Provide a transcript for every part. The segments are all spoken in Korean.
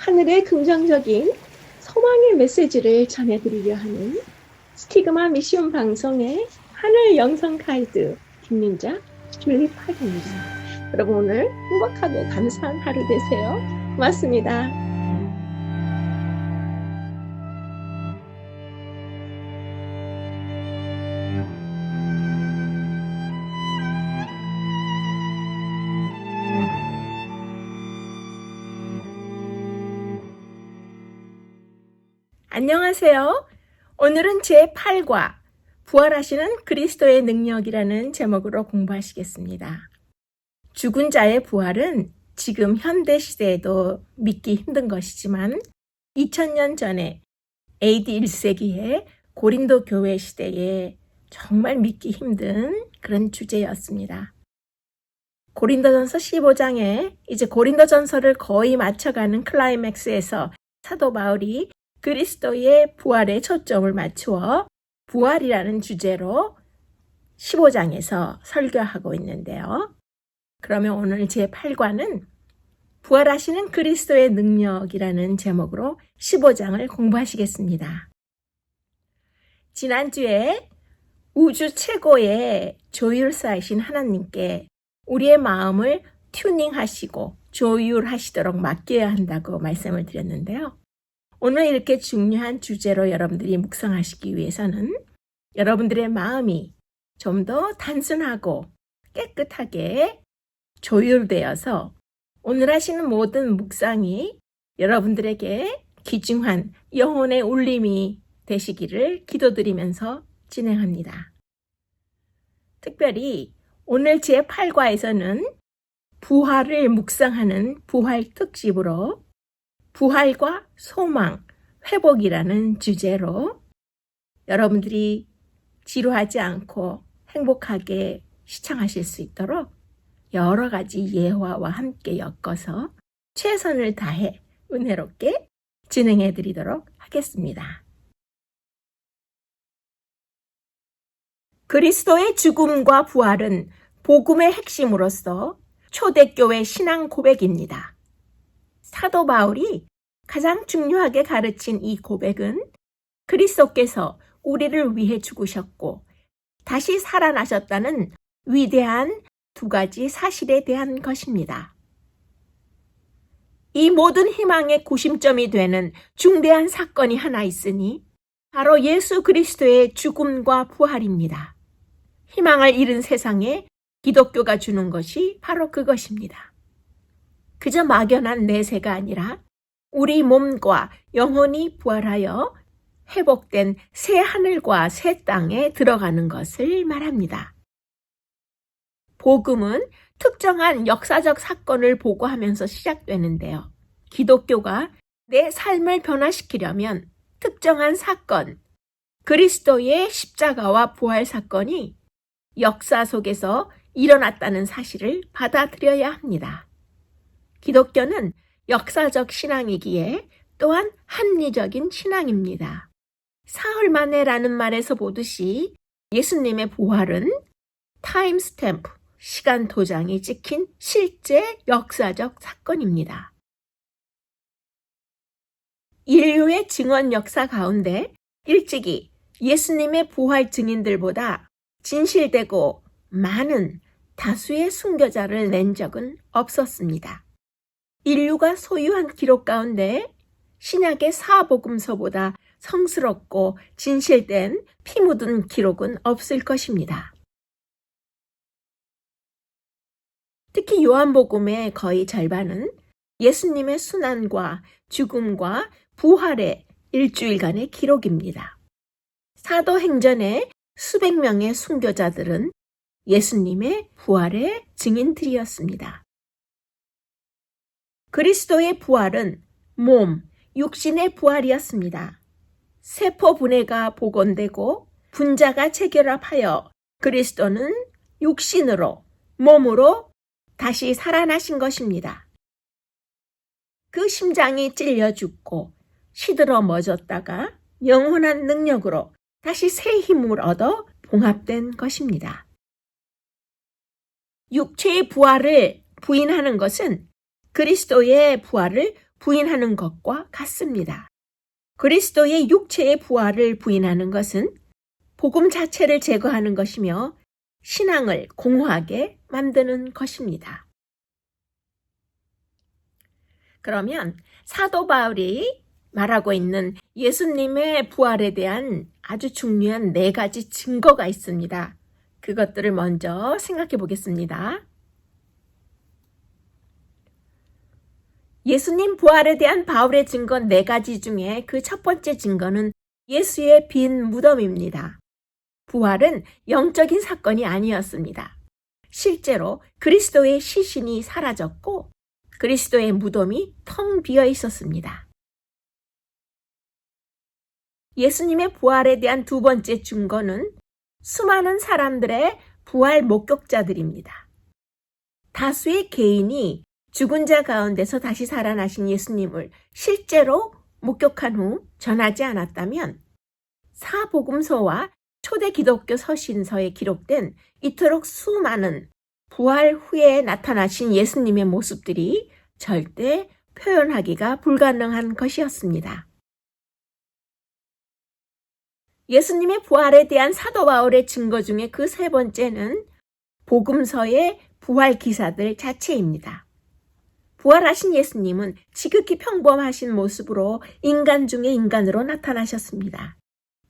하늘의 긍정적인 소망의 메시지를 전해드리려 하는 스티그마 미션 방송의 하늘 영성 가이드 김민자 줄리 파기입니다. 여러분 오늘 행복하고 감사한 하루 되세요. 고맙습니다. 안녕하세요. 오늘은 제8과 부활하시는 그리스도의 능력이라는 제목으로 공부하시겠습니다. 죽은 자의 부활은 지금 현대 시대에도 믿기 힘든 것이지만 2000년 전에 AD 1세기에 고린도 교회 시대에 정말 믿기 힘든 그런 주제였습니다. 고린도전서 15장에 이제 고린도전서를 거의 맞춰가는 클라이맥스에서 사도 바울이 그리스도의 부활에 초점을 맞추어 부활이라는 주제로 15장에서 설교하고 있는데요. 그러면 오늘 제8과는 부활하시는 그리스도의 능력이라는 제목으로 15장을 공부하시겠습니다. 지난주에 우주 최고의 조율사이신 하나님께 우리의 마음을 튜닝하시고 조율하시도록 맡겨야 한다고 말씀을 드렸는데요. 오늘 이렇게 중요한 주제로 여러분들이 묵상하시기 위해서는 여러분들의 마음이 좀 더 단순하고 깨끗하게 조율되어서 오늘 하시는 모든 묵상이 여러분들에게 귀중한 영혼의 울림이 되시기를 기도드리면서 진행합니다. 특별히 오늘 제8과에서는 부활을 묵상하는 부활 특집으로 부활과 소망, 회복이라는 주제로 여러분들이 지루하지 않고 행복하게 시청하실 수 있도록 여러 가지 예화와 함께 엮어서 최선을 다해 은혜롭게 진행해 드리도록 하겠습니다. 그리스도의 죽음과 부활은 복음의 핵심으로서 초대교회 신앙 고백입니다. 사도 바울이 가장 중요하게 가르친 이 고백은 그리스도께서 우리를 위해 죽으셨고 다시 살아나셨다는 위대한 두 가지 사실에 대한 것입니다. 이 모든 희망의 구심점이 되는 중대한 사건이 하나 있으니 바로 예수 그리스도의 죽음과 부활입니다. 희망을 잃은 세상에 기독교가 주는 것이 바로 그것입니다. 그저 막연한 내세가 아니라 우리 몸과 영혼이 부활하여 회복된 새 하늘과 새 땅에 들어가는 것을 말합니다. 복음은 특정한 역사적 사건을 보고하면서 시작되는데요. 기독교가 내 삶을 변화시키려면 특정한 사건, 그리스도의 십자가와 부활 사건이 역사 속에서 일어났다는 사실을 받아들여야 합니다. 기독교는 역사적 신앙이기에 또한 합리적인 신앙입니다. 사흘 만에라는 말에서 보듯이 예수님의 부활은 타임스탬프, 시간 도장이 찍힌 실제 역사적 사건입니다. 인류의 증언 역사 가운데 일찍이 예수님의 부활 증인들보다 진실되고 많은 다수의 순교자를 낸 적은 없었습니다. 인류가 소유한 기록 가운데 신약의 사복음서보다 성스럽고 진실된 피 묻은 기록은 없을 것입니다. 특히 요한복음의 거의 절반은 예수님의 순환과 죽음과 부활의 일주일간의 기록입니다. 사도행전의 수백 명의 순교자들은 예수님의 부활의 증인들이었습니다. 그리스도의 부활은 몸, 육신의 부활이었습니다. 세포 분해가 복원되고 분자가 재결합하여 그리스도는 육신으로, 몸으로 다시 살아나신 것입니다. 그 심장이 찔려 죽고 시들어 멎었다가 영원한 능력으로 다시 새 힘을 얻어 봉합된 것입니다. 육체의 부활을 부인하는 것은 그리스도의 부활을 부인하는 것과 같습니다. 그리스도의 육체의 부활을 부인하는 것은 복음 자체를 제거하는 것이며 신앙을 공허하게 만드는 것입니다. 그러면 사도 바울이 말하고 있는 예수님의 부활에 대한 아주 중요한 4가지 증거가 있습니다. 그것들을 먼저 생각해 보겠습니다. 예수님 부활에 대한 바울의 증거 4가지 중에 그 첫 번째 증거는 예수의 빈 무덤입니다. 부활은 영적인 사건이 아니었습니다. 실제로 그리스도의 시신이 사라졌고 그리스도의 무덤이 텅 비어 있었습니다. 예수님의 부활에 대한 두 번째 증거는 수많은 사람들의 부활 목격자들입니다. 다수의 개인이 죽은 자 가운데서 다시 살아나신 예수님을 실제로 목격한 후 전하지 않았다면 사복음서와 초대 기독교 서신서에 기록된 이토록 수많은 부활 후에 나타나신 예수님의 모습들이 절대 표현하기가 불가능한 것이었습니다. 예수님의 부활에 대한 사도 바울의 증거 중에 그 세 번째는 복음서의 부활 기사들 자체입니다. 부활하신 예수님은 지극히 평범하신 모습으로 인간 중에 인간으로 나타나셨습니다.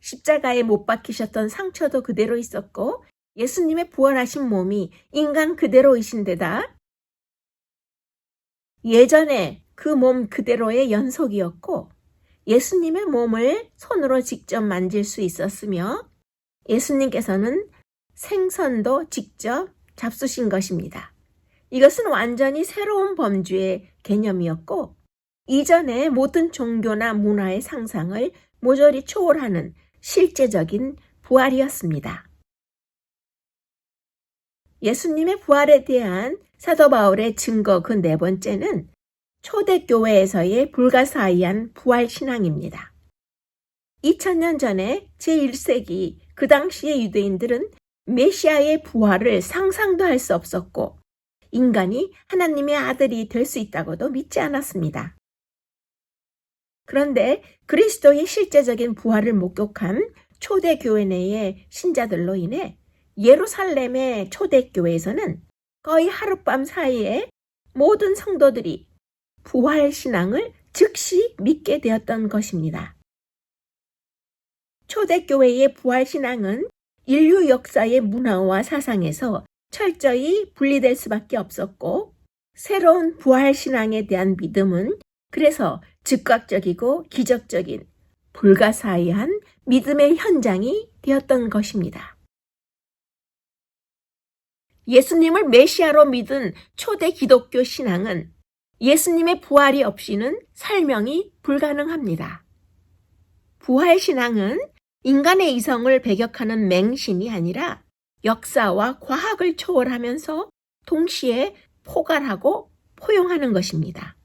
십자가에 못 박히셨던 상처도 그대로 있었고 예수님의 부활하신 몸이 인간 그대로이신 데다 예전에 그 몸 그대로의 연속이었고 예수님의 몸을 손으로 직접 만질 수 있었으며 예수님께서는 생선도 직접 잡수신 것입니다. 이것은 완전히 새로운 범주의 개념이었고 이전의 모든 종교나 문화의 상상을 모조리 초월하는 실제적인 부활이었습니다. 예수님의 부활에 대한 사도 바울의 증거 그 4번째는 초대교회에서의 불가사의한 부활신앙입니다. 2000년 전에 제1세기 그 당시의 유대인들은 메시아의 부활을 상상도 할 수 없었고 인간이 하나님의 아들이 될 수 있다고도 믿지 않았습니다. 그런데 그리스도의 실제적인 부활을 목격한 초대교회 내의 신자들로 인해 예루살렘의 초대교회에서는 거의 하룻밤 사이에 모든 성도들이 부활신앙을 즉시 믿게 되었던 것입니다. 초대교회의 부활신앙은 인류 역사의 문화와 사상에서 철저히 분리될 수밖에 없었고 새로운 부활신앙에 대한 믿음은 그래서 즉각적이고 기적적인 불가사의한 믿음의 현장이 되었던 것입니다. 예수님을 메시아로 믿은 초대 기독교 신앙은 예수님의 부활이 없이는 설명이 불가능합니다. 부활신앙은 인간의 이성을 배격하는 맹신이 아니라 역사와 과학을 초월하면서 동시에 포괄하고 포용하는 것입니다.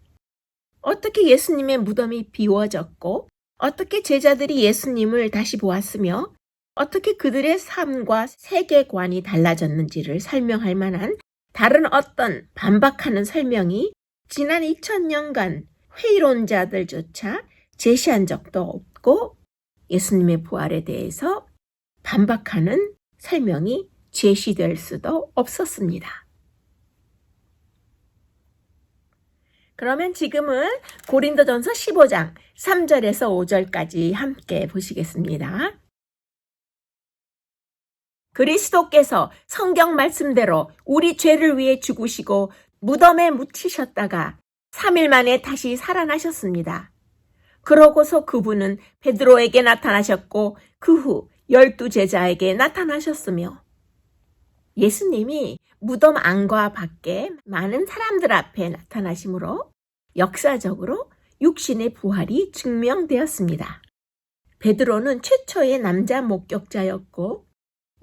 어떻게 예수님의 무덤이 비워졌고 어떻게 제자들이 예수님을 다시 보았으며 어떻게 그들의 삶과 세계관이 달라졌는지를 설명할 만한 다른 어떤 반박하는 설명이 지난 2000년간 회의론자들조차 제시한 적도 없고 예수님의 부활에 대해서 반박하는 설명이 제시될 수도 없었습니다. 그러면 지금은 고린도전서 15장 3절에서 5절까지 함께 보시겠습니다. 그리스도께서 성경 말씀대로 우리 죄를 위해 죽으시고 무덤에 묻히셨다가 3일 만에 다시 살아나셨습니다. 그러고서 그분은 베드로에게 나타나셨고 그 후 12제자에게 나타나셨으며 예수님이 무덤 안과 밖에 많은 사람들 앞에 나타나심으로 역사적으로 육신의 부활이 증명되었습니다. 베드로는 최초의 남자 목격자였고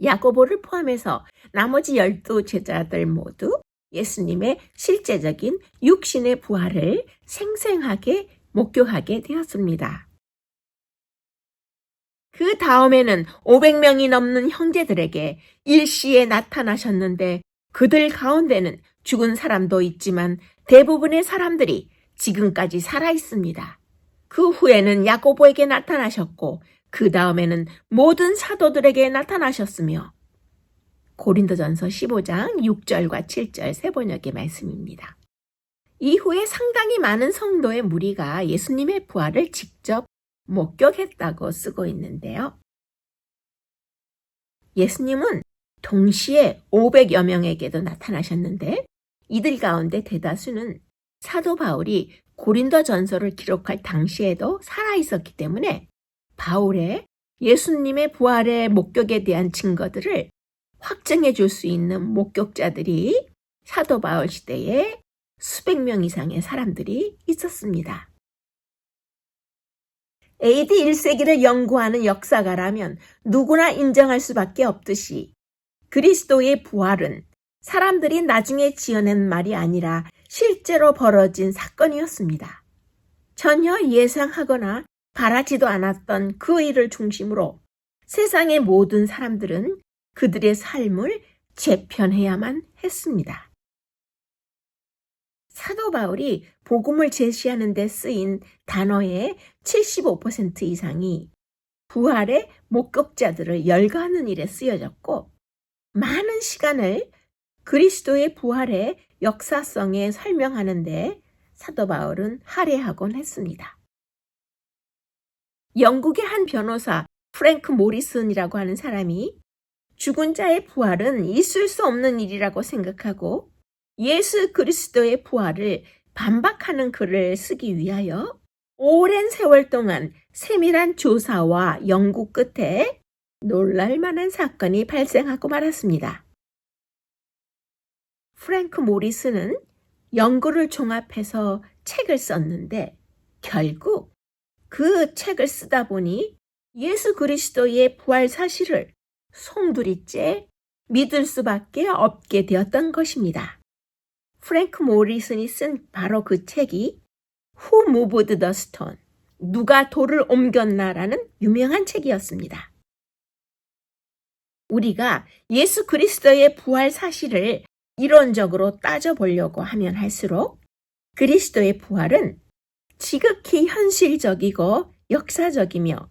야고보를 포함해서 나머지 12제자들 모두 예수님의 실제적인 육신의 부활을 생생하게 목격하게 되었습니다. 그 다음에는 500명이 넘는 형제들에게 일시에 나타나셨는데 그들 가운데는 죽은 사람도 있지만 대부분의 사람들이 지금까지 살아 있습니다. 그 후에는 야고보에게 나타나셨고 그 다음에는 모든 사도들에게 나타나셨으며 고린도전서 15장 6절과 7절 세번역의 말씀입니다. 이후에 상당히 많은 성도의 무리가 예수님의 부활을 직접 목격했다고 쓰고 있는데요. 예수님은 동시에 500여 명에게도 나타나셨는데 이들 가운데 대다수는 사도 바울이 고린도전서를 기록할 당시에도 살아있었기 때문에 바울의 예수님의 부활의 목격에 대한 증거들을 확증해 줄 수 있는 목격자들이 사도 바울 시대에 수백 명 이상의 사람들이 있었습니다. AD 1세기를 연구하는 역사가라면 누구나 인정할 수밖에 없듯이 그리스도의 부활은 사람들이 나중에 지어낸 말이 아니라 실제로 벌어진 사건이었습니다. 전혀 예상하거나 바라지도 않았던 그 일을 중심으로 세상의 모든 사람들은 그들의 삶을 재편해야만 했습니다. 사도 바울이 복음을 제시하는 데 쓰인 단어의 75% 이상이 부활의 목격자들을 열거하는 일에 쓰여졌고 많은 시간을 그리스도의 부활의 역사성에 설명하는 데 사도 바울은 할애하곤 했습니다. 영국의 한 변호사 프랭크 모리슨이라고 하는 사람이 죽은 자의 부활은 있을 수 없는 일이라고 생각하고 예수 그리스도의 부활을 반박하는 글을 쓰기 위하여 오랜 세월 동안 세밀한 조사와 연구 끝에 놀랄만한 사건이 발생하고 말았습니다. 프랭크 모리슨은 연구를 종합해서 책을 썼는데 결국 그 책을 쓰다 보니 예수 그리스도의 부활 사실을 송두리째 믿을 수밖에 없게 되었던 것입니다. 프랭크 모리슨이 쓴 바로 그 책이 Who Moved the Stone? 누가 돌을 옮겼나라는 유명한 책이었습니다. 우리가 예수 그리스도의 부활 사실을 이론적으로 따져보려고 하면 할수록 그리스도의 부활은 지극히 현실적이고 역사적이며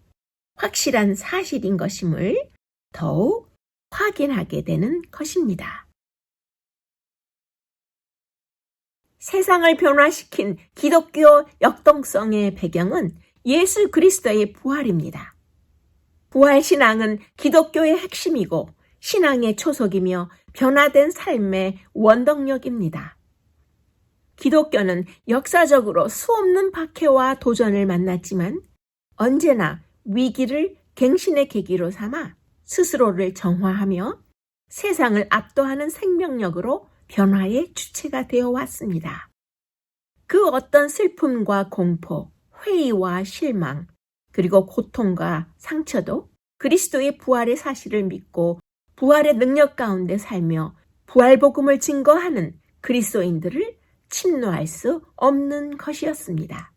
확실한 사실인 것임을 더욱 확인하게 되는 것입니다. 세상을 변화시킨 기독교 역동성의 배경은 예수 그리스도의 부활입니다. 부활신앙은 기독교의 핵심이고 신앙의 초석이며 변화된 삶의 원동력입니다. 기독교는 역사적으로 수없는 박해와 도전을 만났지만 언제나 위기를 갱신의 계기로 삼아 스스로를 정화하며 세상을 압도하는 생명력으로 변화의 주체가 되어 왔습니다. 그 어떤 슬픔과 공포, 회의와 실망, 그리고 고통과 상처도 그리스도의 부활의 사실을 믿고 부활의 능력 가운데 살며 부활복음을 증거하는 그리스도인들을 침노할 수 없는 것이었습니다.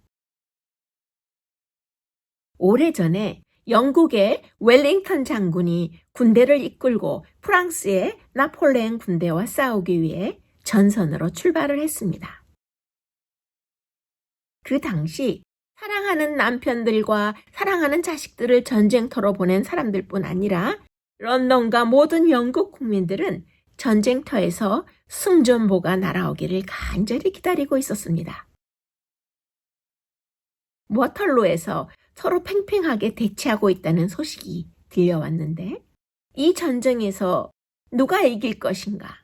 오래전에 영국의 웰링턴 장군이 군대를 이끌고 프랑스의 나폴레옹 군대와 싸우기 위해 전선으로 출발을 했습니다. 그 당시 사랑하는 남편들과 사랑하는 자식들을 전쟁터로 보낸 사람들뿐 아니라 런던과 모든 영국 국민들은 전쟁터에서 승전보가 날아오기를 간절히 기다리고 있었습니다. 워털로에서 서로 팽팽하게 대치하고 있다는 소식이 들려왔는데 이 전쟁에서 누가 이길 것인가?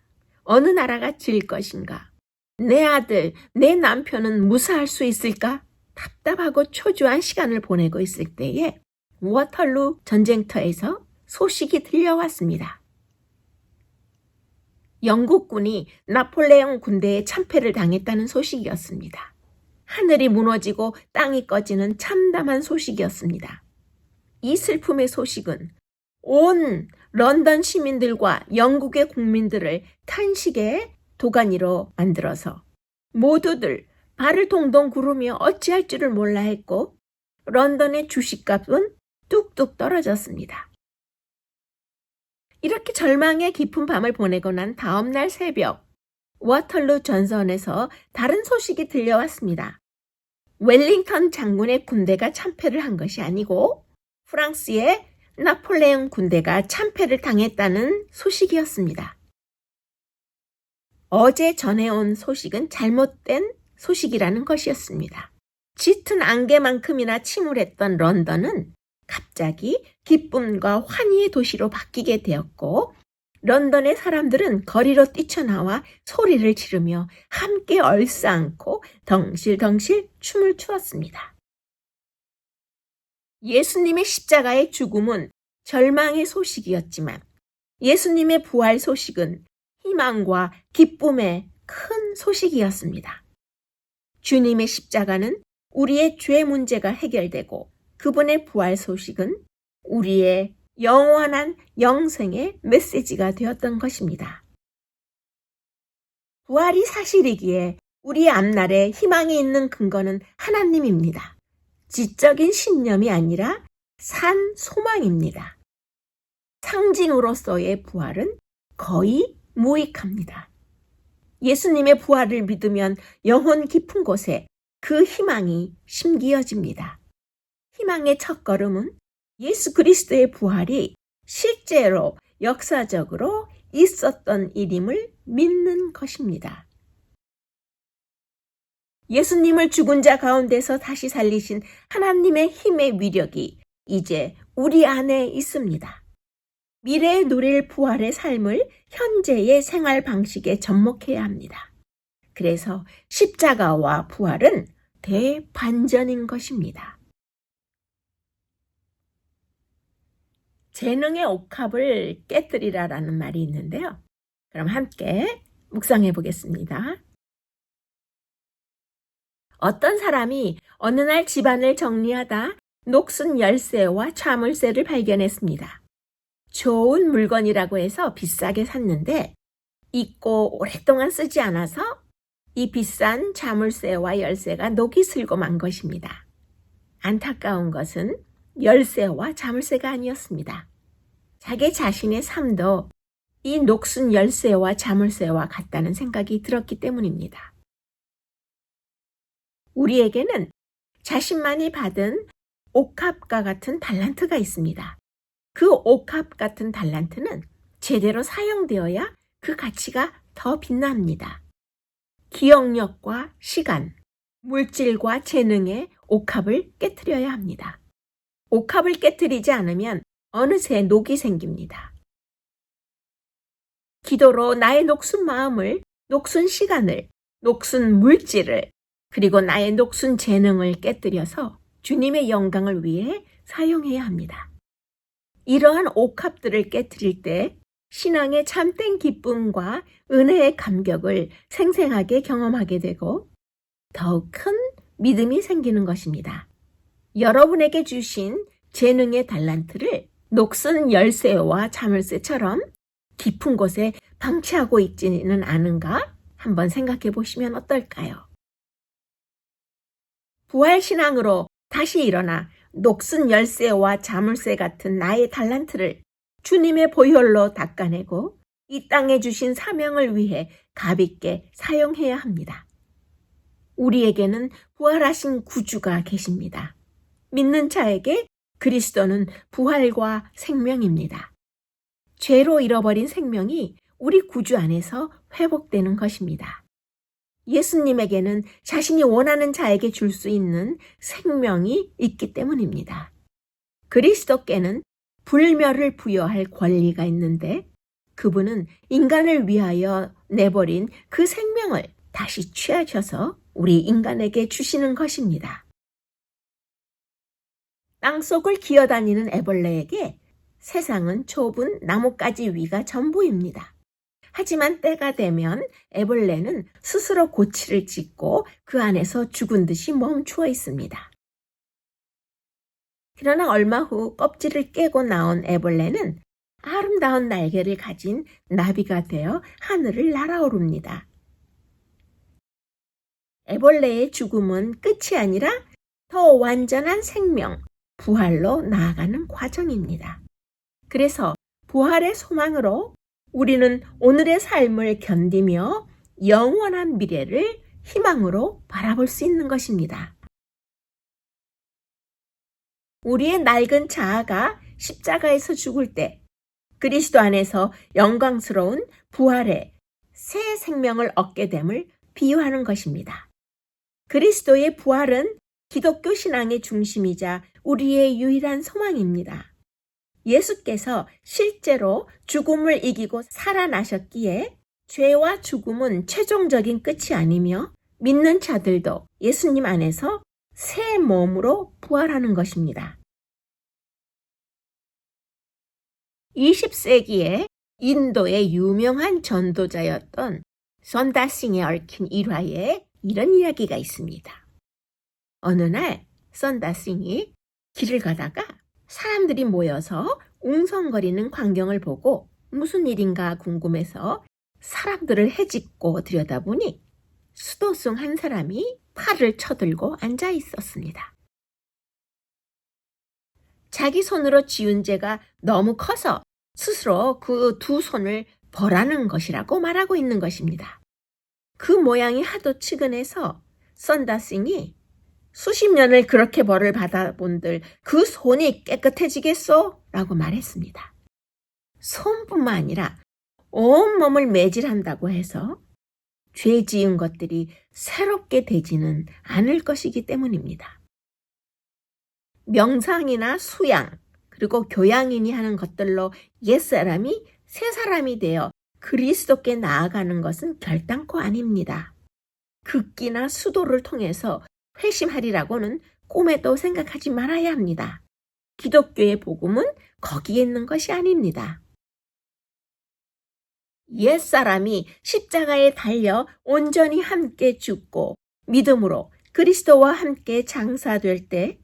어느 나라가 질 것인가? 내 아들, 내 남편은 무사할 수 있을까? 답답하고 초조한 시간을 보내고 있을 때에 워털루 전쟁터에서 소식이 들려왔습니다. 영국군이 나폴레옹 군대에 참패를 당했다는 소식이었습니다. 하늘이 무너지고 땅이 꺼지는 참담한 소식이었습니다. 이 슬픔의 소식은 온 런던 시민들과 영국의 국민들을 탄식의 도가니로 만들어서 모두들 발을 동동 구르며 어찌할 줄을 몰라 했고 런던의 주식값은 뚝뚝 떨어졌습니다. 이렇게 절망의 깊은 밤을 보내고 난 다음 날 새벽 워털루 전선에서 다른 소식이 들려왔습니다. 웰링턴 장군의 군대가 참패를 한 것이 아니고 프랑스의 나폴레옹 군대가 참패를 당했다는 소식이었습니다. 어제 전해온 소식은 잘못된 소식이라는 것이었습니다. 짙은 안개만큼이나 침울했던 런던은 갑자기 기쁨과 환희의 도시로 바뀌게 되었고 런던의 사람들은 거리로 뛰쳐나와 소리를 지르며 함께 얼싸안고 덩실덩실 춤을 추었습니다. 예수님의 십자가의 죽음은 절망의 소식이었지만 예수님의 부활 소식은 희망과 기쁨의 큰 소식이었습니다. 주님의 십자가는 우리의 죄 문제가 해결되고 그분의 부활 소식은 우리의 영원한 영생의 메시지가 되었던 것입니다. 부활이 사실이기에 우리의 앞날에 희망이 있는 근거는 하나님입니다. 지적인 신념이 아니라 산 소망입니다. 상징으로서의 부활은 거의 무익합니다. 예수님의 부활을 믿으면 영혼 깊은 곳에 그 희망이 심기어집니다. 희망의 첫걸음은 예수 그리스도의 부활이 실제로 역사적으로 있었던 일임을 믿는 것입니다. 예수님을 죽은 자 가운데서 다시 살리신 하나님의 힘의 위력이 이제 우리 안에 있습니다. 미래에 누릴 부활의 삶을 현재의 생활 방식에 접목해야 합니다. 그래서 십자가와 부활은 대반전인 것입니다. 재능의 옥합을 깨뜨리라라는 말이 있는데요. 그럼 함께 묵상해 보겠습니다. 어떤 사람이 어느 날 집안을 정리하다 녹슨 열쇠와 자물쇠를 발견했습니다. 좋은 물건이라고 해서 비싸게 샀는데 잊고 오랫동안 쓰지 않아서 이 비싼 자물쇠와 열쇠가 녹이 슬고 만 것입니다. 안타까운 것은 열쇠와 자물쇠가 아니었습니다. 자기 자신의 삶도 이 녹슨 열쇠와 자물쇠와 같다는 생각이 들었기 때문입니다. 우리에게는 자신만이 받은 옥합과 같은 달란트가 있습니다. 그 옥합 같은 달란트는 제대로 사용되어야 그 가치가 더 빛납니다. 기억력과 시간, 물질과 재능의 옥합을 깨트려야 합니다. 옥합을 깨트리지 않으면 어느새 녹이 생깁니다. 기도로 나의 녹슨 마음을, 녹슨 시간을, 녹슨 물질을, 그리고 나의 녹슨 재능을 깨뜨려서 주님의 영광을 위해 사용해야 합니다. 이러한 옥합들을 깨트릴 때 신앙의 참된 기쁨과 은혜의 감격을 생생하게 경험하게 되고 더욱 큰 믿음이 생기는 것입니다. 여러분에게 주신 재능의 달란트를 녹슨 열쇠와 자물쇠처럼 깊은 곳에 방치하고 있지는 않은가 한번 생각해 보시면 어떨까요? 부활신앙으로 다시 일어나 녹슨 열쇠와 자물쇠 같은 나의 달란트를 주님의 보혈로 닦아내고 이 땅에 주신 사명을 위해 가볍게 사용해야 합니다. 우리에게는 부활하신 구주가 계십니다. 믿는 자에게 그리스도는 부활과 생명입니다. 죄로 잃어버린 생명이 우리 구주 안에서 회복되는 것입니다. 예수님에게는 자신이 원하는 자에게 줄 수 있는 생명이 있기 때문입니다. 그리스도께는 불멸을 부여할 권리가 있는데 그분은 인간을 위하여 내버린 그 생명을 다시 취하셔서 우리 인간에게 주시는 것입니다. 땅속을 기어다니는 애벌레에게 세상은 좁은 나뭇가지 위가 전부입니다. 하지만 때가 되면 애벌레는 스스로 고치를 짓고 그 안에서 죽은 듯이 멈추어 있습니다. 그러나 얼마 후 껍질을 깨고 나온 애벌레는 아름다운 날개를 가진 나비가 되어 하늘을 날아오릅니다. 애벌레의 죽음은 끝이 아니라 더 완전한 생명, 부활로 나아가는 과정입니다. 그래서 부활의 소망으로 우리는 오늘의 삶을 견디며 영원한 미래를 희망으로 바라볼 수 있는 것입니다. 우리의 낡은 자아가 십자가에서 죽을 때 그리스도 안에서 영광스러운 부활의 새 생명을 얻게 됨을 비유하는 것입니다. 그리스도의 부활은 기독교 신앙의 중심이자 우리의 유일한 소망입니다. 예수께서 실제로 죽음을 이기고 살아나셨기에 죄와 죽음은 최종적인 끝이 아니며 믿는 자들도 예수님 안에서 새 몸으로 부활하는 것입니다. 20세기에 인도의 유명한 전도자였던 선다싱에 얽힌 일화에 이런 이야기가 있습니다. 어느 날 선다싱이 길을 가다가 사람들이 모여서 웅성거리는 광경을 보고 무슨 일인가 궁금해서 사람들을 헤집고 들여다보니 수도승 한 사람이 팔을 쳐들고 앉아 있었습니다. 자기 손으로 지은 죄가 너무 커서 스스로 그 두 손을 벌하는 것이라고 말하고 있는 것입니다. 그 모양이 하도 측은해서 선다싱이 수십 년을 그렇게 벌을 받아본들 그 손이 깨끗해지겠소? 라고 말했습니다. 손뿐만 아니라 온몸을 매질한다고 해서 죄 지은 것들이 새롭게 되지는 않을 것이기 때문입니다. 명상이나 수양, 그리고 교양인이 하는 것들로 옛사람이 새사람이 되어 그리스도께 나아가는 것은 결단코 아닙니다. 극기나 수도를 통해서 회심하리라고는 꿈에도 생각하지 말아야 합니다. 기독교의 복음은 거기에 있는 것이 아닙니다. 옛사람이 십자가에 달려 온전히 함께 죽고 믿음으로 그리스도와 함께 장사될 때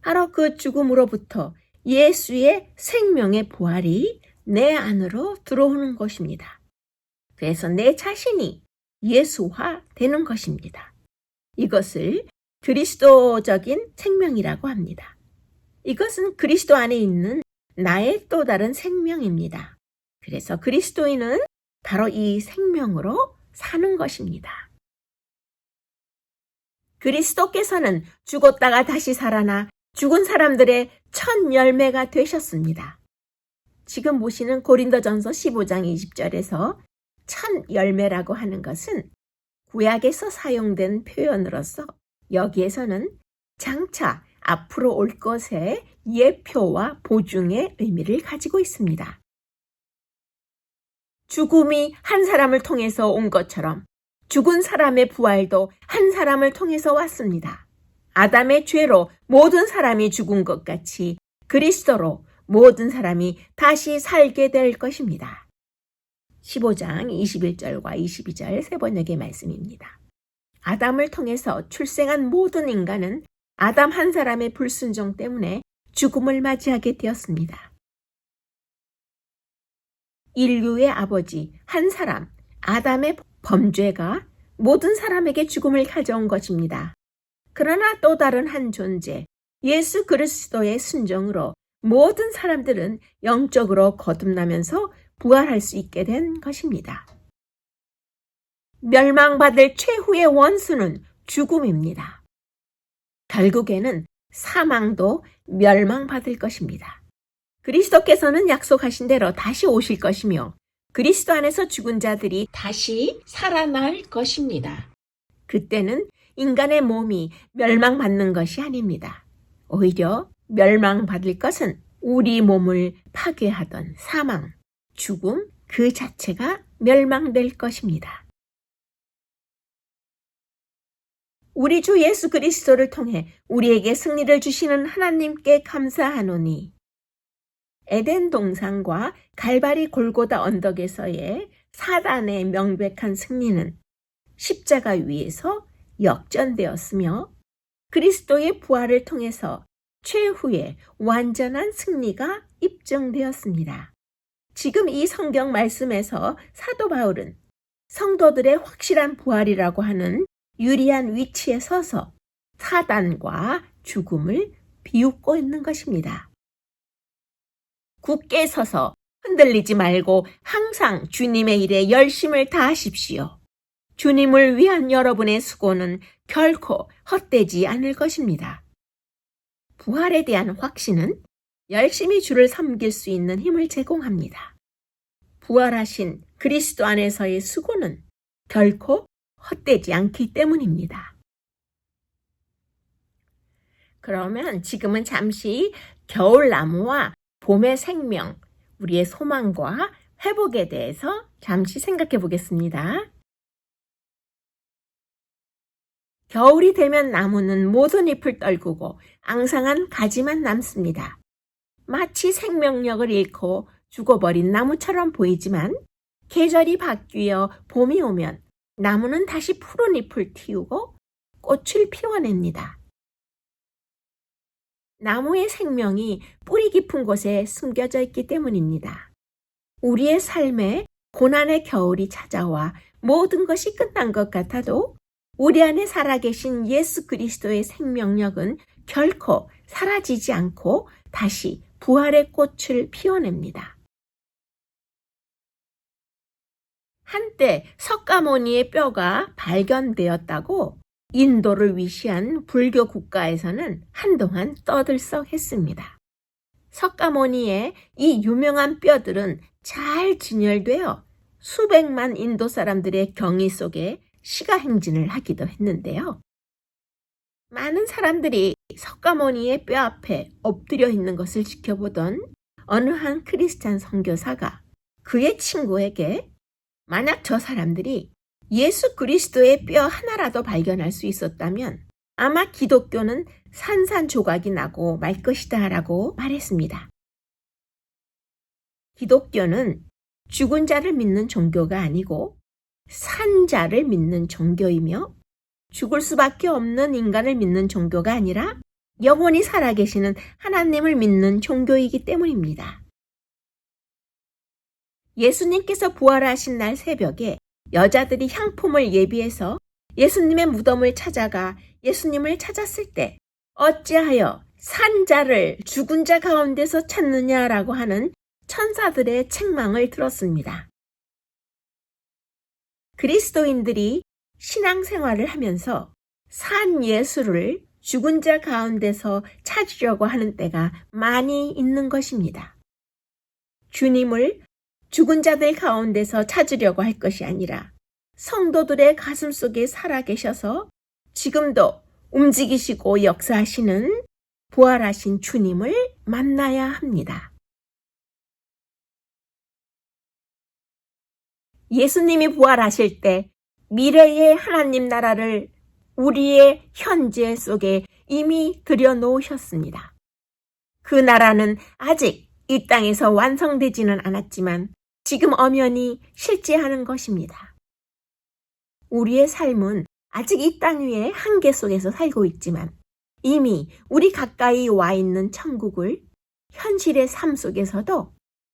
바로 그 죽음으로부터 예수의 생명의 부활이 내 안으로 들어오는 것입니다. 그래서 내 자신이 예수화 되는 것입니다. 이것을 그리스도적인 생명이라고 합니다. 이것은 그리스도 안에 있는 나의 또 다른 생명입니다. 그래서 그리스도인은 바로 이 생명으로 사는 것입니다. 그리스도께서는 죽었다가 다시 살아나 죽은 사람들의 첫 열매가 되셨습니다. 지금 보시는 고린도전서 15장 20절에서 첫 열매라고 하는 것은 구약에서 사용된 표현으로서 여기에서는 장차 앞으로 올 것의 예표와 보증의 의미를 가지고 있습니다. 죽음이 한 사람을 통해서 온 것처럼 죽은 사람의 부활도 한 사람을 통해서 왔습니다. 아담의 죄로 모든 사람이 죽은 것 같이 그리스도로 모든 사람이 다시 살게 될 것입니다. 15장 21절과 22절 세 번역의 말씀입니다. 아담을 통해서 출생한 모든 인간은 아담 한 사람의 불순종 때문에 죽음을 맞이하게 되었습니다. 인류의 아버지 한 사람, 아담의 범죄가 모든 사람에게 죽음을 가져온 것입니다. 그러나 또 다른 한 존재, 예수 그리스도의 순종으로 모든 사람들은 영적으로 거듭나면서 부활할 수 있게 된 것입니다. 멸망받을 최후의 원수는 죽음입니다. 결국에는 사망도 멸망받을 것입니다. 그리스도께서는 약속하신 대로 다시 오실 것이며 그리스도 안에서 죽은 자들이 다시 살아날 것입니다. 그때는 인간의 몸이 멸망받는 것이 아닙니다. 오히려 멸망받을 것은 우리 몸을 파괴하던 사망, 죽음 그 자체가 멸망될 것입니다. 우리 주 예수 그리스도를 통해 우리에게 승리를 주시는 하나님께 감사하노니 에덴 동산과 갈바리 골고다 언덕에서의 사단의 명백한 승리는 십자가 위에서 역전되었으며 그리스도의 부활을 통해서 최후의 완전한 승리가 입증되었습니다. 지금 이 성경 말씀에서 사도 바울은 성도들의 확실한 부활이라고 하는 유리한 위치에 서서 사단과 죽음을 비웃고 있는 것입니다. 굳게 서서 흔들리지 말고 항상 주님의 일에 열심을 다하십시오. 주님을 위한 여러분의 수고는 결코 헛되지 않을 것입니다. 부활에 대한 확신은 열심히 주를 섬길 수 있는 힘을 제공합니다. 부활하신 그리스도 안에서의 수고는 결코 헛되지 않기 때문입니다. 그러면 지금은 잠시 겨울나무와 봄의 생명, 우리의 소망과 회복에 대해서 잠시 생각해 보겠습니다. 겨울이 되면 나무는 모든 잎을 떨구고 앙상한 가지만 남습니다. 마치 생명력을 잃고 죽어버린 나무처럼 보이지만 계절이 바뀌어 봄이 오면 나무는 다시 푸른 잎을 틔우고 꽃을 피워냅니다. 나무의 생명이 뿌리 깊은 곳에 숨겨져 있기 때문입니다. 우리의 삶에 고난의 겨울이 찾아와 모든 것이 끝난 것 같아도 우리 안에 살아계신 예수 그리스도의 생명력은 결코 사라지지 않고 다시 부활의 꽃을 피워냅니다. 한때 석가모니의 뼈가 발견되었다고 인도를 위시한 불교 국가에서는 한동안 떠들썩했습니다. 석가모니의 이 유명한 뼈들은 잘 진열되어 수백만 인도 사람들의 경의 속에 시가행진을 하기도 했는데요. 많은 사람들이 석가모니의 뼈 앞에 엎드려 있는 것을 지켜보던 어느 한 크리스찬 선교사가 그의 친구에게 만약 저 사람들이 예수 그리스도의 뼈 하나라도 발견할 수 있었다면 아마 기독교는 산산조각이 나고 말 것이다 라고 말했습니다. 기독교는 죽은 자를 믿는 종교가 아니고 산 자를 믿는 종교이며 죽을 수밖에 없는 인간을 믿는 종교가 아니라 영원히 살아계시는 하나님을 믿는 종교이기 때문입니다. 예수님께서 부활하신 날 새벽에 여자들이 향품을 예비해서 예수님의 무덤을 찾아가 예수님을 찾았을 때 어찌하여 산 자를 죽은 자 가운데서 찾느냐라고 하는 천사들의 책망을 들었습니다. 그리스도인들이 신앙생활을 하면서 산 예수를 죽은 자 가운데서 찾으려고 하는 때가 많이 있는 것입니다. 주님을 죽은 자들 가운데서 찾으려고 할 것이 아니라 성도들의 가슴 속에 살아계셔서 지금도 움직이시고 역사하시는 부활하신 주님을 만나야 합니다. 예수님이 부활하실 때 미래의 하나님 나라를 우리의 현재 속에 이미 들여놓으셨습니다. 그 나라는 아직 이 땅에서 완성되지는 않았지만 지금 엄연히 실제하는 것입니다. 우리의 삶은 아직 이 땅 위의 한계 속에서 살고 있지만 이미 우리 가까이 와 있는 천국을 현실의 삶 속에서도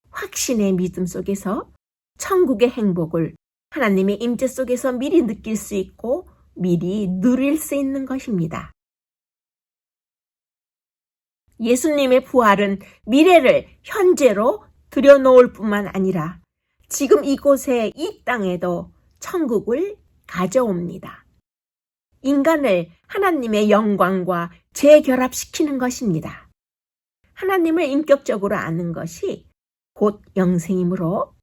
확신의 믿음 속에서 천국의 행복을 하나님의 임재 속에서 미리 느낄 수 있고 미리 누릴 수 있는 것입니다. 예수님의 부활은 미래를 현재로 들여놓을 뿐만 아니라 지금 이곳에 이 땅에도 천국을 가져옵니다. 인간을 하나님의 영광과 재결합시키는 것입니다. 하나님을 인격적으로 아는 것이 곧 영생이므로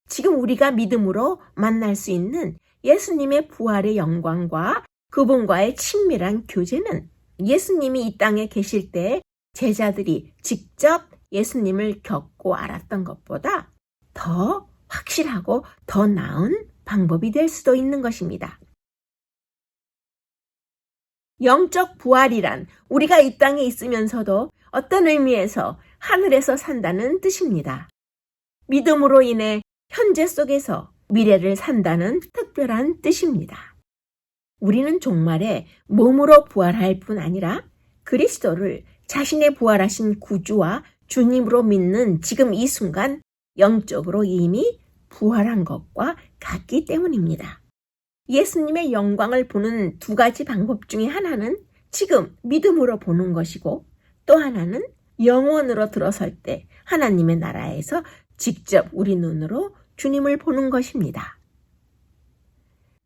지금 우리가 믿음으로 만날 수 있는 예수님의 부활의 영광과 그분과의 친밀한 교제는 예수님이 이 땅에 계실 때 제자들이 직접 예수님을 겪고 알았던 것보다 더 확실하고 더 나은 방법이 될 수도 있는 것입니다. 영적 부활이란 우리가 이 땅에 있으면서도 어떤 의미에서 하늘에서 산다는 뜻입니다. 믿음으로 인해 현재 속에서 미래를 산다는 특별한 뜻입니다. 우리는 종말에 몸으로 부활할 뿐 아니라 그리스도를 자신의 부활하신 구주와 주님으로 믿는 지금 이 순간 영적으로 이미 부활한 것과 같기 때문입니다. 예수님의 영광을 보는 두 가지 방법 중에 하나는 지금 믿음으로 보는 것이고 또 하나는 영원으로 들어설 때 하나님의 나라에서 직접 우리 눈으로 주님을 보는 것입니다.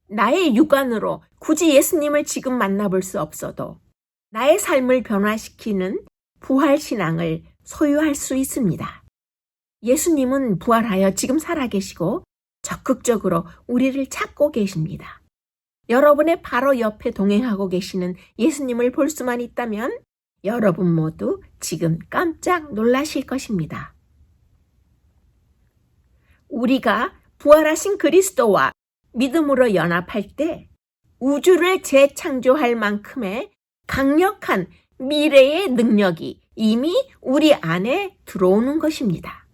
나의 육안으로 굳이 예수님을 지금 만나볼 수 없어도 나의 삶을 변화시키는 부활 신앙을 소유할 수 있습니다. 예수님은 부활하여 지금 살아계시고 적극적으로 우리를 찾고 계십니다. 여러분의 바로 옆에 동행하고 계시는 예수님을 볼 수만 있다면 여러분 모두 지금 깜짝 놀라실 것입니다. 우리가 부활하신 그리스도와 믿음으로 연합할 때 우주를 재창조할 만큼의 강력한 미래의 능력이 이미 우리 안에 들어오는 것입니다.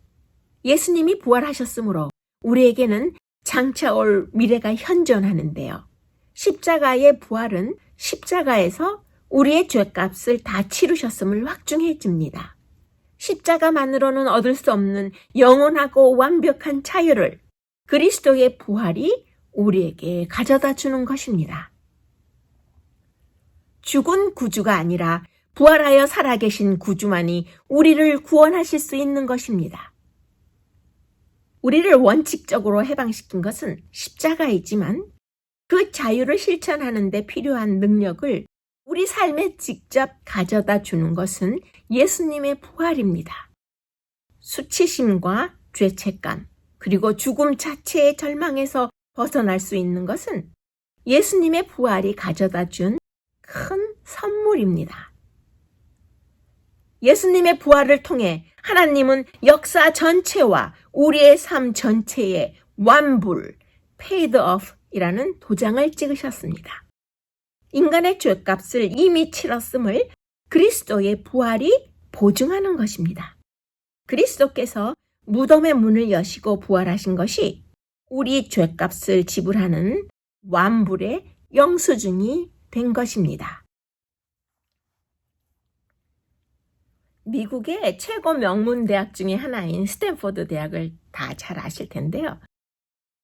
예수님이 부활하셨으므로 우리에게는 장차 올 미래가 현존하는데요. 십자가의 부활은 십자가에서 우리의 죄값을 다 치르셨음을 확증해 줍니다. 십자가만으로는 얻을 수 없는 영원하고 완벽한 자유를 그리스도의 부활이 우리에게 가져다 주는 것입니다. 죽은 구주가 아니라 부활하여 살아계신 구주만이 우리를 구원하실 수 있는 것입니다. 우리를 원칙적으로 해방시킨 것은 십자가이지만 그 자유를 실천하는 데 필요한 능력을 우리 삶에 직접 가져다 주는 것은 예수님의 부활입니다. 수치심과 죄책감, 그리고 죽음 자체의 절망에서 벗어날 수 있는 것은 예수님의 부활이 가져다 준 큰 선물입니다. 예수님의 부활을 통해 하나님은 역사 전체와 우리의 삶 전체에 완불, paid off 이라는 도장을 찍으셨습니다. 인간의 죄값을 이미 치렀음을 그리스도의 부활이 보증하는 것입니다. 그리스도께서 무덤의 문을 여시고 부활하신 것이 우리 죄값을 지불하는 완불의 영수증이 된 것입니다. 미국의 최고 명문 대학 중에 하나인 스탠포드 대학을 다 잘 아실 텐데요.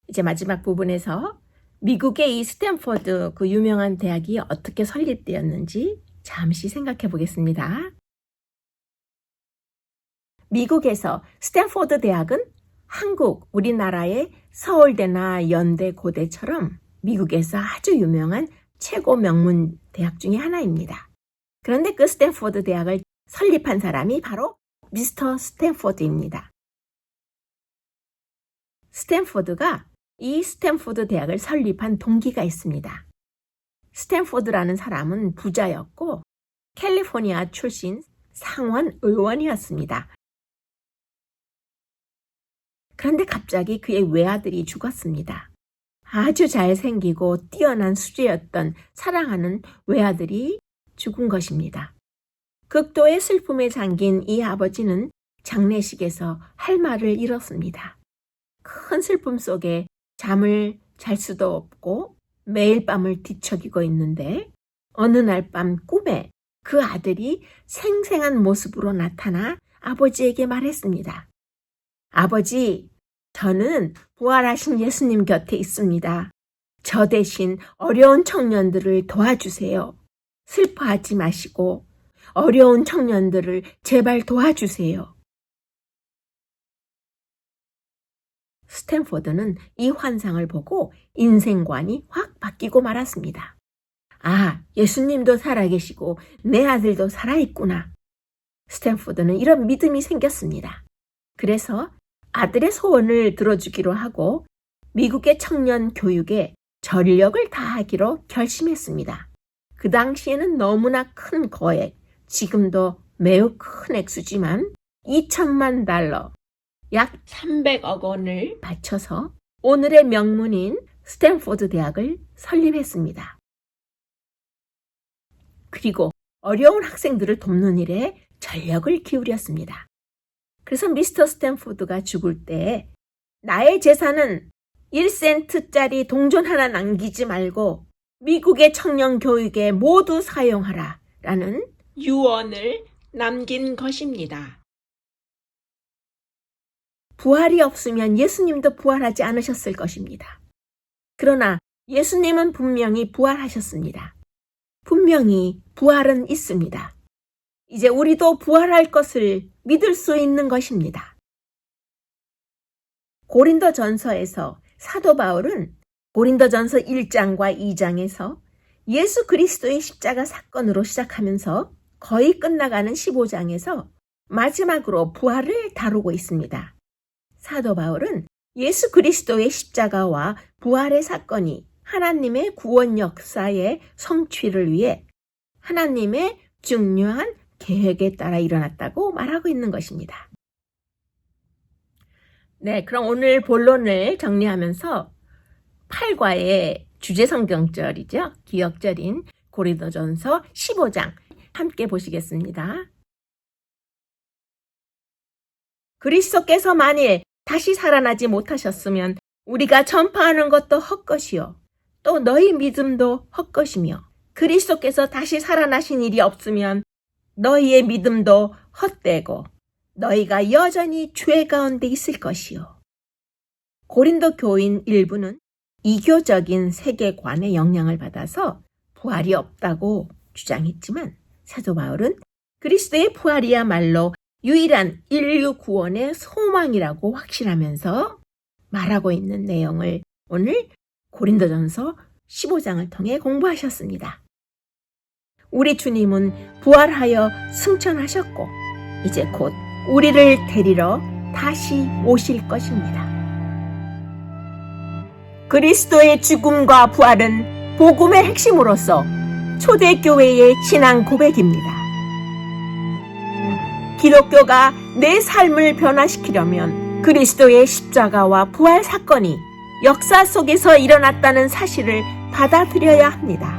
이제 마지막 부분에서 미국의 이 스탠포드 그 유명한 대학이 어떻게 설립되었는지 잠시 생각해 보겠습니다. 미국에서 스탠포드 대학은 한국, 우리나라의 서울대나 연대, 고대처럼 미국에서 아주 유명한 최고 명문 대학 중에 하나입니다. 그런데 그 스탠포드 대학을 설립한 사람이 바로 미스터 스탠포드입니다. 스탠포드가 이 스탠포드 대학을 설립한 동기가 있습니다. 스탠포드라는 사람은 부자였고 캘리포니아 출신 상원 의원이었습니다. 그런데 갑자기 그의 외아들이 죽었습니다. 아주 잘생기고 뛰어난 수재였던 사랑하는 외아들이 죽은 것입니다. 극도의 슬픔에 잠긴 이 아버지는 장례식에서 할 말을 잃었습니다. 큰 슬픔 속에 잠을 잘 수도 없고 매일 밤을 뒤척이고 있는데 어느 날 밤 꿈에 그 아들이 생생한 모습으로 나타나 아버지에게 말했습니다. 아버지, 저는 부활하신 예수님 곁에 있습니다. 저 대신 어려운 청년들을 도와주세요. 슬퍼하지 마시고 어려운 청년들을 제발 도와주세요. 스탠포드는 이 환상을 보고 인생관이 확 바뀌고 말았습니다. 아, 예수님도 살아계시고 내 아들도 살아있구나. 스탠포드는 이런 믿음이 생겼습니다. 그래서 아들의 소원을 들어주기로 하고 미국의 청년 교육에 전력을 다하기로 결심했습니다. 그 당시에는 너무나 큰 거액, 지금도 매우 큰 액수지만 $2,000,000, 약 300억 원을 바쳐서 오늘의 명문인 스탠포드 대학을 설립했습니다. 그리고 어려운 학생들을 돕는 일에 전력을 기울였습니다. 그래서 미스터 스탠포드가 죽을 때 나의 재산은 1센트짜리 동전 하나 남기지 말고 미국의 청년 교육에 모두 사용하라 라는 유언을 남긴 것입니다. 부활이 없으면 예수님도 부활하지 않으셨을 것입니다. 그러나 예수님은 분명히 부활하셨습니다. 분명히 부활은 있습니다. 이제 우리도 부활할 것을 믿을 수 있는 것입니다. 고린도전서에서 사도 바울은 고린도전서 1장과 2장에서 예수 그리스도의 십자가 사건으로 시작하면서 거의 끝나가는 15장에서 마지막으로 부활을 다루고 있습니다. 사도 바울은 예수 그리스도의 십자가와 부활의 사건이 하나님의 구원 역사의 성취를 위해 하나님의 중요한 계획에 따라 일어났다고 말하고 있는 것입니다. 네, 그럼 오늘 본론을 정리하면서 8과의 주제 성경절이죠. 기억절인 고린도전서 15장 함께 보시겠습니다. 그리스도께서 만일 다시 살아나지 못하셨으면 우리가 전파하는 것도 헛것이요 또 너희 믿음도 헛것이며 그리스도께서 다시 살아나신 일이 없으면 너희의 믿음도 헛되고 너희가 여전히 죄 가운데 있을 것이요. 고린도 교인 일부는 이교적인 세계관의 영향을 받아서 부활이 없다고 주장했지만 사도 바울은 그리스도의 부활이야말로 유일한 인류 구원의 소망이라고 확신하면서 말하고 있는 내용을 오늘 고린도전서 15장을 통해 공부하셨습니다. 우리 주님은 부활하여 승천하셨고 이제 곧 우리를 데리러 다시 오실 것입니다. 그리스도의 죽음과 부활은 복음의 핵심으로서 초대교회의 신앙 고백입니다. 기독교가 내 삶을 변화시키려면 그리스도의 십자가와 부활 사건이 역사 속에서 일어났다는 사실을 받아들여야 합니다.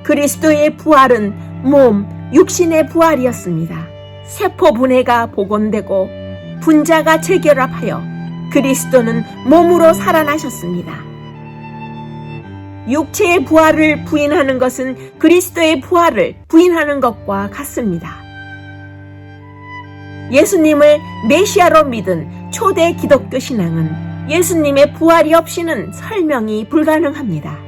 그리스도의 부활은 몸, 육신의 부활이었습니다. 세포 분해가 복원되고 분자가 재결합하여 그리스도는 몸으로 살아나셨습니다. 육체의 부활을 부인하는 것은 그리스도의 부활을 부인하는 것과 같습니다. 예수님을 메시아로 믿은 초대 기독교 신앙은 예수님의 부활이 없이는 설명이 불가능합니다.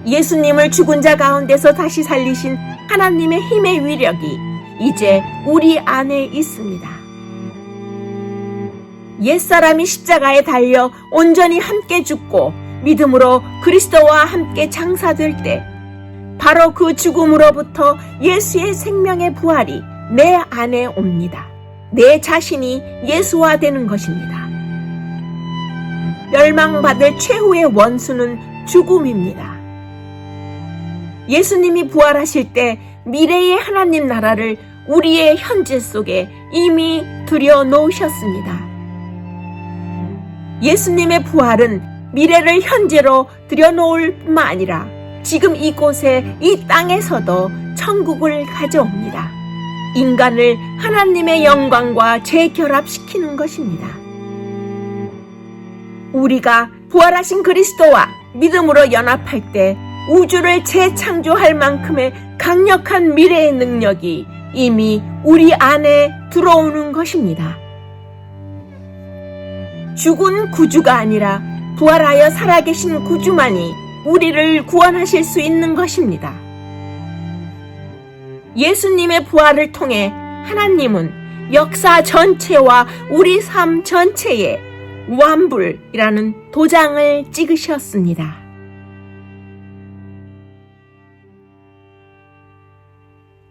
예수님을 죽은 자 가운데서 다시 살리신 하나님의 힘의 위력이 이제 우리 안에 있습니다. 옛사람이 십자가에 달려 온전히 함께 죽고 믿음으로 그리스도와 함께 장사될 때 바로 그 죽음으로부터 예수의 생명의 부활이 내 안에 옵니다. 내 자신이 예수화되는 것입니다. 멸망받을 최후의 원수는 죽음입니다. 예수님이 부활하실 때 미래의 하나님 나라를 우리의 현재 속에 이미 들여놓으셨습니다. 예수님의 부활은 미래를 현재로 들여놓을 뿐만 아니라 지금 이곳에 이 땅에서도 천국을 가져옵니다. 인간을 하나님의 영광과 재결합시키는 것입니다. 우리가 부활하신 그리스도와 믿음으로 연합할 때 우주를 재창조할 만큼의 강력한 미래의 능력이 이미 우리 안에 들어오는 것입니다. 죽은 구주가 아니라 부활하여 살아계신 구주만이 우리를 구원하실 수 있는 것입니다. 예수님의 부활을 통해 하나님은 역사 전체와 우리 삶 전체에 완불이라는 도장을 찍으셨습니다.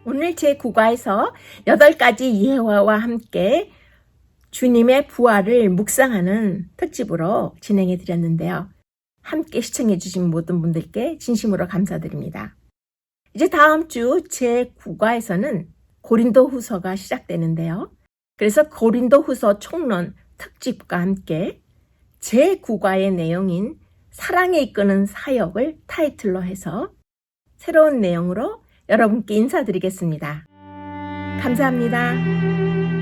오늘 제9과에서 8가지 예화와 함께 주님의 부활을 묵상하는 특집으로 진행해 드렸는데요. 함께 시청해 주신 모든 분들께 진심으로 감사드립니다. 이제 다음 주 제9과에서는 고린도 후서가 시작되는데요. 그래서 고린도 후서 총론 특집과 함께 제9과의 내용인 사랑에 이끄는 사역을 타이틀로 해서 새로운 내용으로 여러분께 인사드리겠습니다. 감사합니다.